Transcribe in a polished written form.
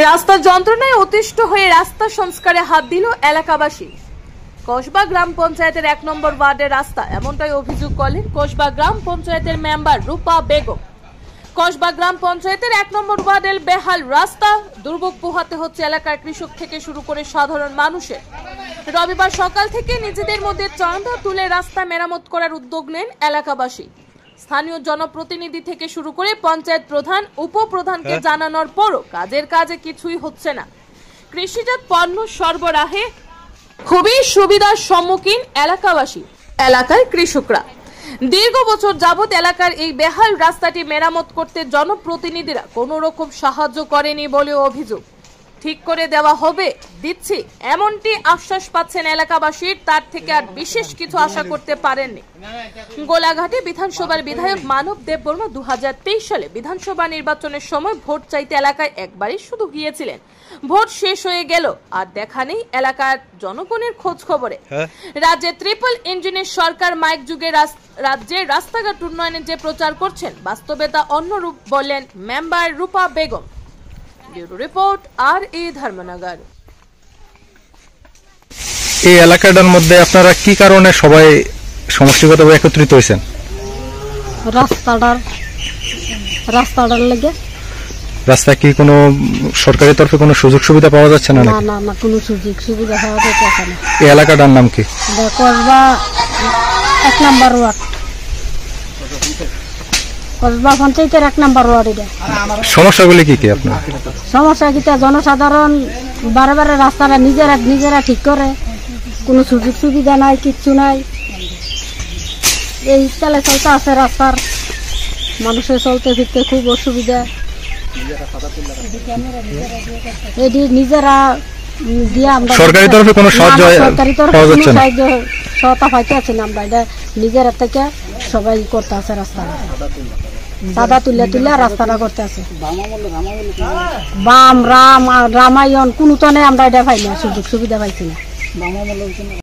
রাস্তা যন্ত্রণায় অতিষ্ঠ হয়ে রাস্তা সংস্কারে হাত দিল এলাকাবাসী। কসবা গ্রাম পঞ্চায়েতের ১ নম্বর ওয়ার্ডের রাস্তা, এমনটাই অভিযোগ করলেন কসবা গ্রাম পঞ্চায়েতের মেম্বার রূপা বেগম। কসবা গ্রাম পঞ্চায়েতের ১ নম্বর ওয়ার্ডের বেহাল রাস্তা দুর্ভোগ পোহাতে হচ্ছে এলাকার কৃষক থেকে শুরু করে সাধারণ মানুষের। রবিবার সকাল থেকে নিজেদের মধ্যে চাঁদা তুলে রাস্তা মেরামত করার উদ্যোগ নেন এলাকাবাসী। স্থানীয় জনপ্রতিনিধি থেকে শুরু করে পঞ্চায়েত প্রধান, উপপ্রধানকে জানানোর পরও কাজে কিছুই হচ্ছে না। কৃষিজাত পণ্য সরবরাহে খুবই সুবিধার সম্মুখীন এলাকাবাসী। এলাকার কৃষকরা দীর্ঘ বছর যাবৎ এলাকার এই বেহাল রাস্তাটি মেরামত করতে জনপ্রতিনিধিরা কোনো রকম সাহায্য করেনি বলে অভিযোগ। ঠিক করে দেওয়া হবে, দিচ্ছি এমনটি আশ্বাস পাচ্ছেন এলাকাবাসীর, তার থেকে আর বিশেষ কিছু আশা করতে পারেননি। গোলাঘাটে বিধানসভার বিধায়ক মানব দেববর্মা 2023 সালে বিধানসভা নির্বাচনের সময় ভোট চাইতে এলাকায় একবারই শুধু গিয়েছিলেন। ভোট শেষ হয়ে গেল, আর দেখা নেই এলাকার জনগণের খোঁজ খবরে। রাজ্যে ট্রিপল ইঞ্জিনের সরকার মাইক যুগে রাজ্যে রাস্তাঘাট উন্নয়নের যে প্রচার করছেন, বাস্তবতা অন্যরূপ বললেন member Rupa Begum. Bureau report আর.এ. ধর্মনগর। এই এলাকাটার মধ্যে আপনারা কি কারণে সবাই সমষ্টিগতভাবে একত্রিত হয়েছেন? রাস্তাটার লেগে। রাস্তা কি কোনো সরকারি তরফে কোনো সুযোগ সুবিধা পাওয়া যাচ্ছে না? না, কোনো সুযোগ সুবিধা পাওয়া যাচ্ছে না। এই এলাকাটার নাম কি? কসবা ১ নম্বর ওয়ার্ড, কসবা পঞ্চায়েতের ১ নম্বর ওয়ার্ড। এটা সমস্যাগুলি কি কি আপনার? সমস্যা কি, জনসাধারণ বারে রাস্তাটা নিজেরা ঠিক করে, কোনো সুযোগ সুবিধা নাই, কিচ্ছু নাই। এই চালে চলতে আছে রাস্তার, মানুষের চলতে ফিরতে খুব অসুবিধা। এটি নিজেরা দিয়ে আমরা সরকারি তরফে কোনো সাহায্য সহায়তা পাইতে আছি না। আমরা এটা নিজেরা থেকে সবাই করতে আছে, রাস্তা চাঁদা তুলে রাস্তাটা করতে আছে। বাম রামায়ণ কোনো তনে আমরা এটা পাই না, সুযোগ সুবিধা পাইছি না।